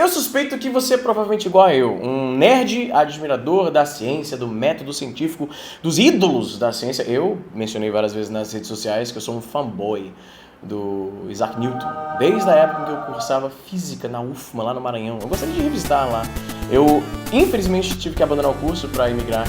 Eu suspeito que você é provavelmente igual a eu, um nerd admirador da ciência, do método científico, dos ídolos da ciência. Eu mencionei várias vezes nas redes sociais que eu sou um fanboy do Isaac Newton, desde a época em que eu cursava física na UFMA, lá no Maranhão. Eu gostaria de revisitar lá. Eu, infelizmente, tive que abandonar o curso para emigrar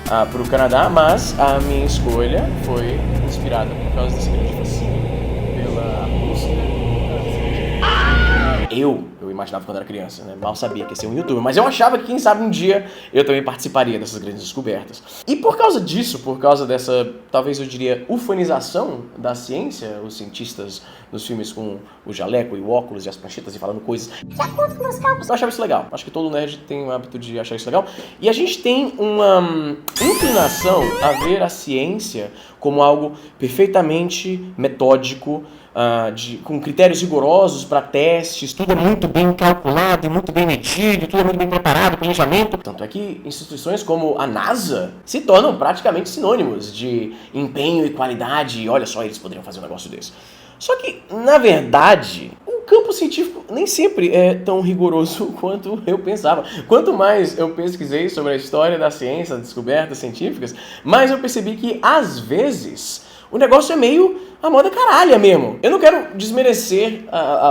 para o Canadá, mas a minha escolha foi inspirada por causa desse grande fascínio pela música. Eu imaginava quando era criança, né? Mal sabia que ia ser um youtuber, mas eu achava que, quem sabe, um dia eu também participaria dessas grandes descobertas. E por causa disso, por causa dessa, talvez eu diria, ufanização da ciência, os cientistas nos filmes com o jaleco e o óculos e as pranchetas e falando coisas de acordo com meus cálculos, eu achava isso legal. Acho que todo nerd tem o hábito de achar isso legal. E a gente tem uma inclinação a ver a ciência como algo perfeitamente metódico, com critérios rigorosos para testes, tudo é muito bem calculado, muito bem medido, tudo é muito bem preparado, planejamento. Tanto é que instituições como a NASA se tornam praticamente sinônimos de empenho e qualidade, e olha só, eles poderiam fazer um negócio desse. Só que, na verdade, o campo científico nem sempre é tão rigoroso quanto eu pensava. Quanto mais eu pesquisei sobre a história da ciência, das descobertas científicas, mais eu percebi que, às vezes, o negócio é meio a moda caralha mesmo. Eu não quero desmerecer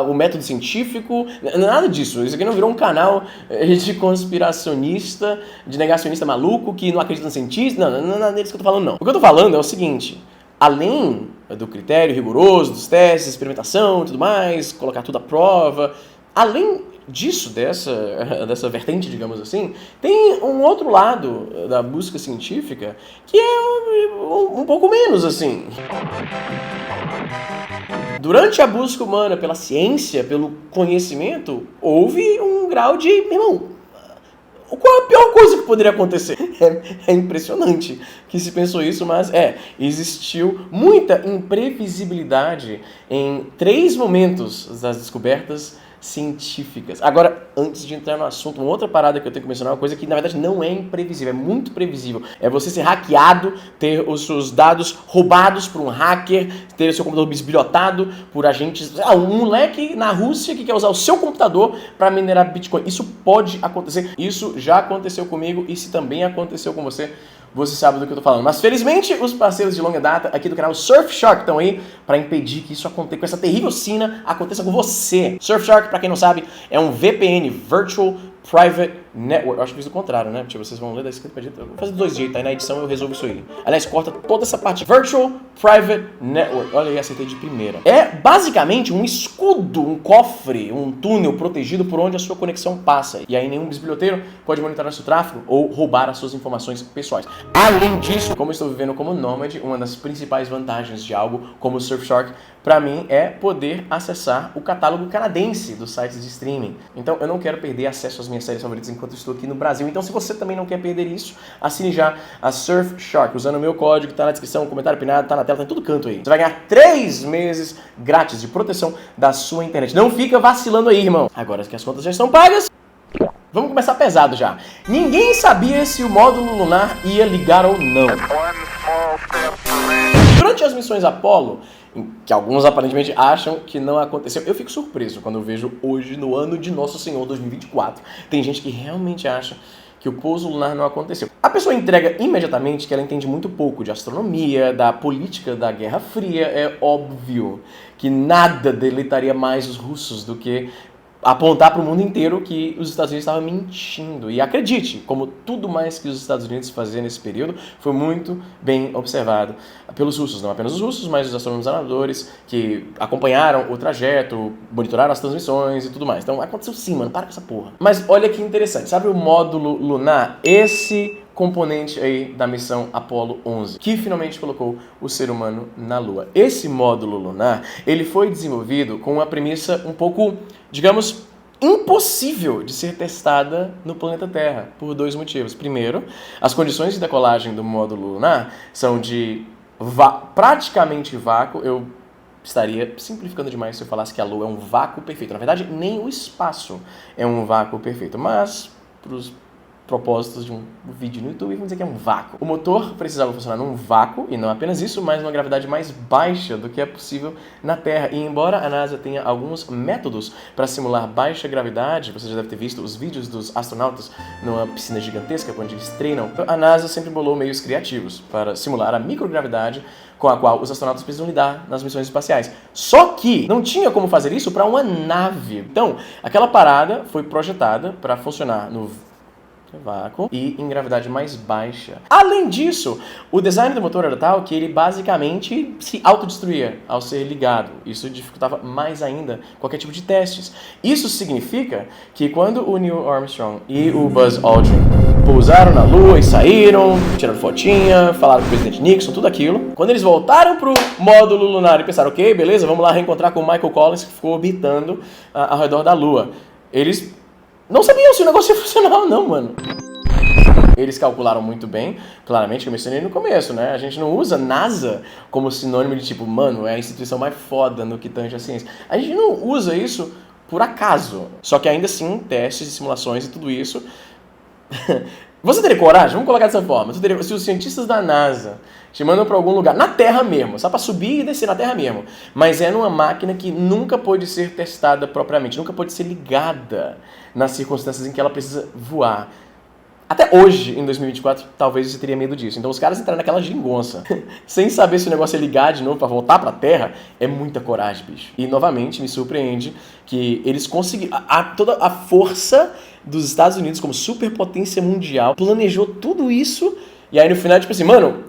o método científico, nada disso. Isso aqui não virou um canal de conspiracionista, de negacionista maluco que não acredita no cientista. Não é nada disso que eu tô falando, não. O que eu tô falando é o seguinte: além do critério rigoroso dos testes, experimentação e tudo mais, colocar tudo à prova, além disso, dessa vertente, digamos assim, tem um outro lado da busca científica que é um pouco menos assim. Durante a busca humana pela ciência, pelo conhecimento, houve um grau de, meu irmão, qual é a pior coisa que poderia acontecer? É impressionante que se pensou isso, mas existiu muita imprevisibilidade em 3 momentos das descobertas científicas. Agora, antes de entrar no assunto, uma outra parada que eu tenho que mencionar, uma coisa que na verdade não é imprevisível, é muito previsível. É você ser hackeado, ter os seus dados roubados por um hacker, ter o seu computador bisbilhotado por agentes. Um moleque na Rússia que quer usar o seu computador para minerar Bitcoin. Isso pode acontecer. Isso já aconteceu comigo, e se também aconteceu com você, você sabe do que eu tô falando. Mas felizmente os parceiros de longa data aqui do canal Surfshark estão aí para impedir que isso aconteça, com essa terrível sina aconteça com você. Surfshark, para quem não sabe, é um VPN, Virtual Private Network. Eu acho que fiz o contrário, né? Tipo, vocês vão ler da escrita pra direita. Eu vou fazer 2 jeitos, aí na edição eu resolvo isso aí. Aliás, corta toda essa parte. Virtual Private Network. Olha aí, acertei de primeira. É basicamente um escudo, um cofre, um túnel protegido por onde a sua conexão passa. E aí nenhum bisbilhoteiro pode monitorar seu tráfego ou roubar as suas informações pessoais. Além disso, como eu estou vivendo como nômade, uma das principais vantagens de algo como o Surfshark para mim é poder acessar o catálogo canadense dos sites de streaming. Então eu não quero perder acesso às minhas séries favoritas enquanto estou aqui no Brasil. Então, se você também não quer perder isso, assine já a Surfshark usando o meu código, tá na descrição, comentário pinado, tá na tela, tá em todo canto aí. Você vai ganhar 3 meses grátis de proteção da sua internet. Não fica vacilando aí, irmão. Agora que as contas já estão pagas, vamos começar pesado já. Ninguém sabia se o módulo lunar ia ligar ou não. Durante as missões Apollo, que alguns aparentemente acham que não aconteceu, eu fico surpreso quando eu vejo hoje, no ano de Nosso Senhor 2024, tem gente que realmente acha que o pouso lunar não aconteceu. A pessoa entrega imediatamente que ela entende muito pouco de astronomia, da política da Guerra Fria. É óbvio que nada deleitaria mais os russos do que apontar para o mundo inteiro que os Estados Unidos estavam mentindo. E acredite, como tudo mais que os Estados Unidos faziam nesse período, foi muito bem observado pelos russos. Não apenas os russos, mas os astrônomos amadores que acompanharam o trajeto, monitoraram as transmissões e tudo mais. Então aconteceu sim, mano, para com essa porra. Mas olha que interessante, sabe o módulo lunar? Esse componente aí da missão Apollo 11, que finalmente colocou o ser humano na Lua. Esse módulo lunar, ele foi desenvolvido com uma premissa um pouco, digamos, impossível de ser testada no planeta Terra, por 2 motivos. Primeiro, as condições de decolagem do módulo lunar são de praticamente vácuo. Eu estaria simplificando demais se eu falasse que a Lua é um vácuo perfeito. Na verdade, nem o espaço é um vácuo perfeito, mas para os propósitos de um vídeo no YouTube, vamos dizer que é um vácuo. O motor precisava funcionar num vácuo, e não apenas isso, mas numa gravidade mais baixa do que é possível na Terra. E embora a NASA tenha alguns métodos para simular baixa gravidade, você já deve ter visto os vídeos dos astronautas numa piscina gigantesca, onde eles treinam, a NASA sempre bolou meios criativos para simular a microgravidade com a qual os astronautas precisam lidar nas missões espaciais. Só que não tinha como fazer isso para uma nave. Então, aquela parada foi projetada para funcionar no vácuo e em gravidade mais baixa. Além disso, o design do motor era tal que ele basicamente se autodestruía ao ser ligado. Isso dificultava mais ainda qualquer tipo de testes. Isso significa que quando o Neil Armstrong e o Buzz Aldrin pousaram na Lua e saíram, tiraram fotinha, falaram com o presidente Nixon, tudo aquilo, quando eles voltaram pro módulo lunar e pensaram, ok, beleza, vamos lá reencontrar com o Michael Collins, que ficou orbitando ao redor da Lua. Eles não sabiam se o negócio ia funcionar ou não, mano. Eles calcularam muito bem, claramente, que eu mencionei no começo, né? A gente não usa NASA como sinônimo de tipo, mano, é a instituição mais foda no que tange a ciência. A gente não usa isso por acaso. Só que ainda assim, testes e simulações e tudo isso. Você teria coragem? Vamos colocar dessa forma. Se os cientistas da NASA te mandam para algum lugar, na Terra mesmo, só para subir e descer na Terra mesmo, mas é numa máquina que nunca pode ser testada propriamente, nunca pode ser ligada nas circunstâncias em que ela precisa voar. Até hoje, em 2024, talvez você teria medo disso. Então os caras entraram naquela geringonça, sem saber se o negócio é ligar de novo para voltar para a Terra, é muita coragem, bicho. E novamente me surpreende que eles conseguiram, toda a força dos Estados Unidos como superpotência mundial planejou tudo isso, e aí no final, tipo assim, mano,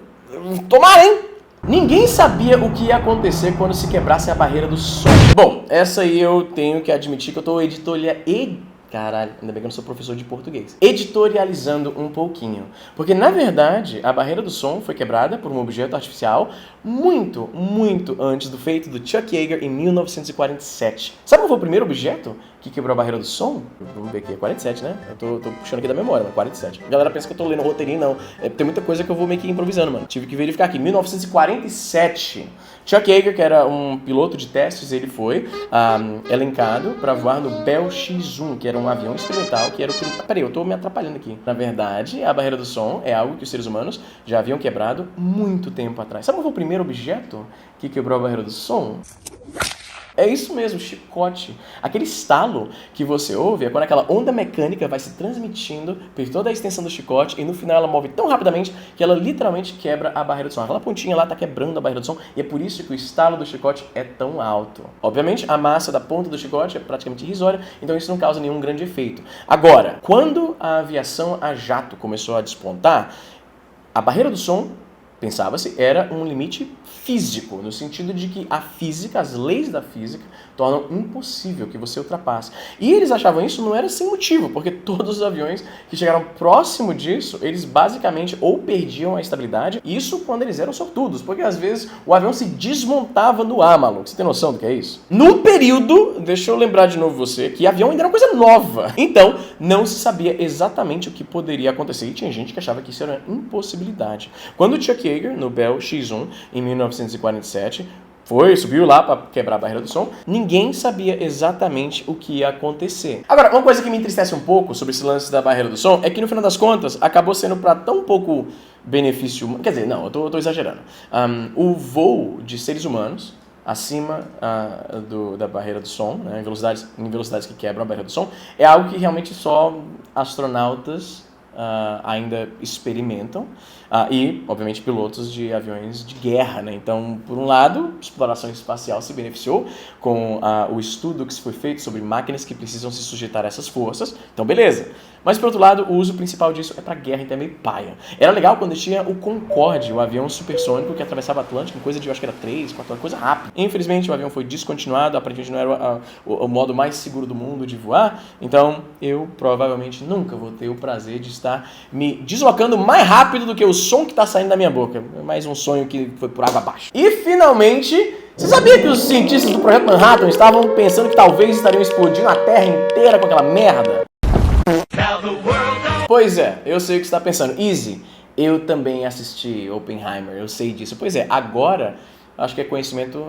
tomara, hein? Ninguém sabia o que ia acontecer quando se quebrasse a barreira do som. Bom, essa aí eu tenho que admitir que eu tô Caralho, ainda bem que eu não sou professor de português. Editorializando um pouquinho. Porque, na verdade, a barreira do som foi quebrada por um objeto artificial muito, muito antes do feito do Chuck Yeager em 1947. Sabe qual foi o primeiro objeto que quebrou a barreira do som? Vamos ver aqui, é 47, né? Eu tô puxando aqui da memória, mas 47. A galera pensa que eu tô lendo roteirinho, não. Tem muita coisa que eu vou meio que improvisando, mano. Tive que verificar aqui. 1947. Chuck Yeager, que era um piloto de testes, ele foi elencado para voar no Bell X-1, que era um avião experimental, que era o... Peraí, eu tô me atrapalhando aqui. Na verdade, a barreira do som é algo que os seres humanos já haviam quebrado muito tempo atrás. Sabe qual foi o primeiro objeto que quebrou a barreira do som? É isso mesmo, chicote. Aquele estalo que você ouve é quando aquela onda mecânica vai se transmitindo por toda a extensão do chicote e no final ela move tão rapidamente que ela literalmente quebra a barreira do som. Aquela pontinha lá tá quebrando a barreira do som e é por isso que o estalo do chicote é tão alto. Obviamente, a massa da ponta do chicote é praticamente irrisória, então isso não causa nenhum grande efeito. Agora, quando a aviação a jato começou a despontar, a barreira do som, pensava-se, era um limite físico, no sentido de que a física, as leis da física, tornam impossível que você ultrapasse. E eles achavam isso não era sem motivo, porque todos os aviões que chegaram próximo disso, eles basicamente ou perdiam a estabilidade, isso quando eles eram sortudos, porque às vezes o avião se desmontava no ar, maluco. Você tem noção do que é isso? No período, deixa eu lembrar de novo você, que avião ainda era uma coisa nova. Então, não se sabia exatamente o que poderia acontecer e tinha gente que achava que isso era uma impossibilidade. Quando o Chuck Yeager, no Bell X-1, em 1947, subiu lá para quebrar a barreira do som, ninguém sabia exatamente o que ia acontecer. Agora, uma coisa que me entristece um pouco sobre esse lance da barreira do som é que no final das contas acabou sendo para tão pouco benefício, quer dizer, não, eu tô exagerando. O voo de seres humanos acima da barreira do som, né, em velocidades que quebram a barreira do som, é algo que realmente só astronautas ainda experimentam e, obviamente, pilotos de aviões de guerra, né? Então, por um lado, a exploração espacial se beneficiou com o estudo que foi feito sobre máquinas que precisam se sujeitar a essas forças, então beleza. Mas, por outro lado, o uso principal disso é para guerra, então é meio paia. Era legal quando tinha o Concorde, o avião supersônico que atravessava o Atlântico em coisa de, eu acho que era 3, 4 horas, coisa rápida. Infelizmente, o avião foi descontinuado, aparentemente não era o modo mais seguro do mundo de voar, então eu provavelmente nunca vou ter o prazer de estar me deslocando mais rápido do que o som que está saindo da minha boca. Mais um sonho que foi por água abaixo. E, finalmente, você sabia que os cientistas do Projeto Manhattan estavam pensando que talvez estariam explodindo a Terra inteira com aquela merda? Pois é, eu sei o que você está pensando. Easy, eu também assisti Oppenheimer, eu sei disso. Pois é, agora acho que é conhecimento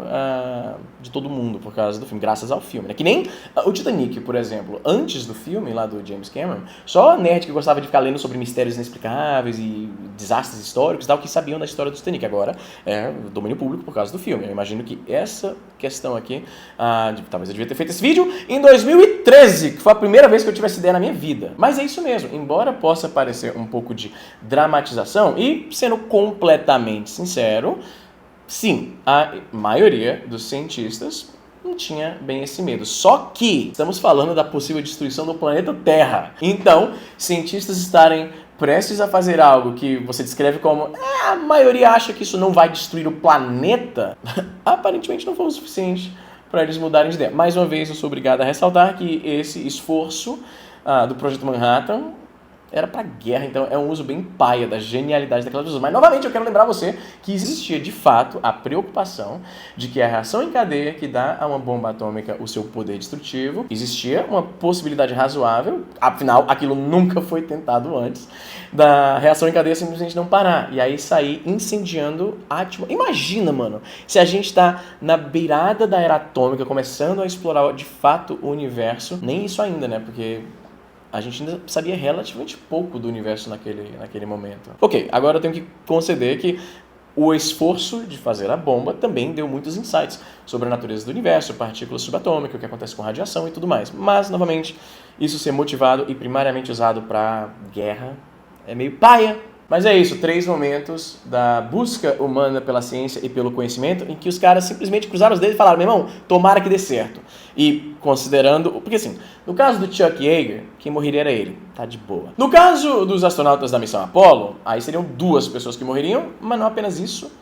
de todo mundo por causa do filme, graças ao filme, né? Que nem o Titanic, por exemplo. Antes do filme, lá do James Cameron, só nerd que gostava de ficar lendo sobre mistérios inexplicáveis e desastres históricos e tal, que sabiam da história do Titanic. Agora é domínio público por causa do filme. Eu imagino que essa questão aqui, talvez eu devia ter feito esse vídeo em 2013, que foi a primeira vez que eu tive essa ideia na minha vida. Mas é isso mesmo, embora possa parecer um pouco de dramatização, e sendo completamente sincero, sim, a maioria dos cientistas não tinha bem esse medo. Só que estamos falando da possível destruição do planeta Terra. Então, cientistas estarem prestes a fazer algo que você descreve como a maioria acha que isso não vai destruir o planeta, aparentemente não foi o suficiente para eles mudarem de ideia. Mais uma vez, eu sou obrigado a ressaltar que esse esforço do Projeto Manhattan era pra guerra, então é um uso bem paia da genialidade daquelas pessoas. Mas, novamente, eu quero lembrar você que existia, de fato, a preocupação de que a reação em cadeia que dá a uma bomba atômica o seu poder destrutivo, existia uma possibilidade razoável, afinal, aquilo nunca foi tentado antes, da reação em cadeia simplesmente não parar, e aí sair incendiando a atmosfera. Imagina, mano, se a gente tá na beirada da era atômica, começando a explorar, de fato, o universo, nem isso ainda, né, porque a gente ainda sabia relativamente pouco do universo naquele momento. Ok, agora eu tenho que conceder que o esforço de fazer a bomba também deu muitos insights sobre a natureza do universo, partículas subatômicas, o que acontece com radiação e tudo mais. Mas, novamente, isso ser motivado e primariamente usado para guerra é meio paia. Mas é isso, 3 momentos da busca humana pela ciência e pelo conhecimento em que os caras simplesmente cruzaram os dedos e falaram, meu irmão, tomara que dê certo. E considerando... Porque assim, no caso do Chuck Yeager, quem morreria era ele. Tá de boa. No caso dos astronautas da missão Apollo, aí seriam 2 pessoas que morreriam, mas não apenas isso.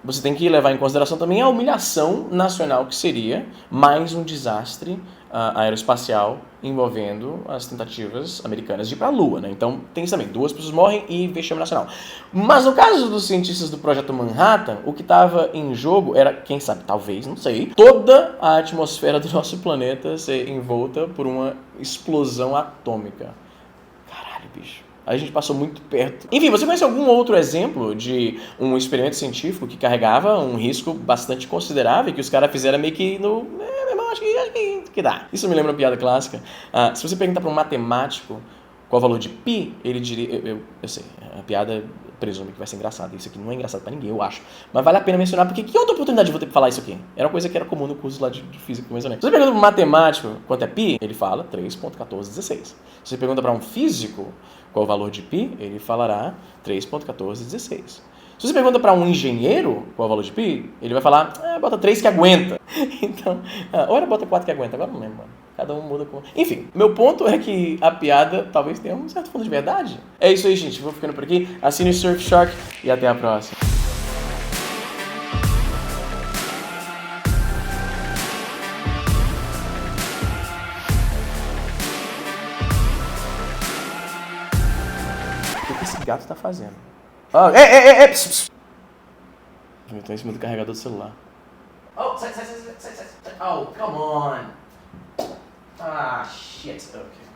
Você tem que levar em consideração também a humilhação nacional que seria mais um desastre aeroespacial envolvendo as tentativas americanas de ir para a Lua, né? Então tem isso também, 2 pessoas morrem e vexame nacional. Mas no caso dos cientistas do Projeto Manhattan, o que estava em jogo era, quem sabe, talvez, não sei, toda a atmosfera do nosso planeta ser envolta por uma explosão atômica. Caralho, bicho. A gente passou muito perto. Enfim, você conhece algum outro exemplo de um experimento científico que carregava um risco bastante considerável, que os caras fizeram meio que no... meu irmão, acho que dá. Isso me lembra uma piada clássica. Se você perguntar para um matemático qual o valor de π, ele diria... Eu sei, a piada presume que vai ser engraçada. Isso aqui não é engraçado para ninguém, eu acho. Mas vale a pena mencionar, porque que outra oportunidade eu vou ter para falar isso aqui? Era uma coisa que era comum no curso lá de física que eu mencionei. Se você pergunta para um matemático quanto é π, ele fala 3.1416. Se você pergunta para um físico qual o valor de π, ele falará 3.1416. Se você pergunta para um engenheiro qual o valor de π, ele vai falar, bota 3 que aguenta. Então, ou era bota 4 que aguenta, agora não lembro, mano. Cada um muda com... Enfim, meu ponto é que a piada talvez tenha um certo fundo de verdade. É isso aí, gente. Vou ficando por aqui. Assine o Surfshark e até a próxima. O que esse gato tá fazendo? Pss. Eu tô em cima do carregador do celular. Oh, sai. Oh, come on. Ah, shit. Okay.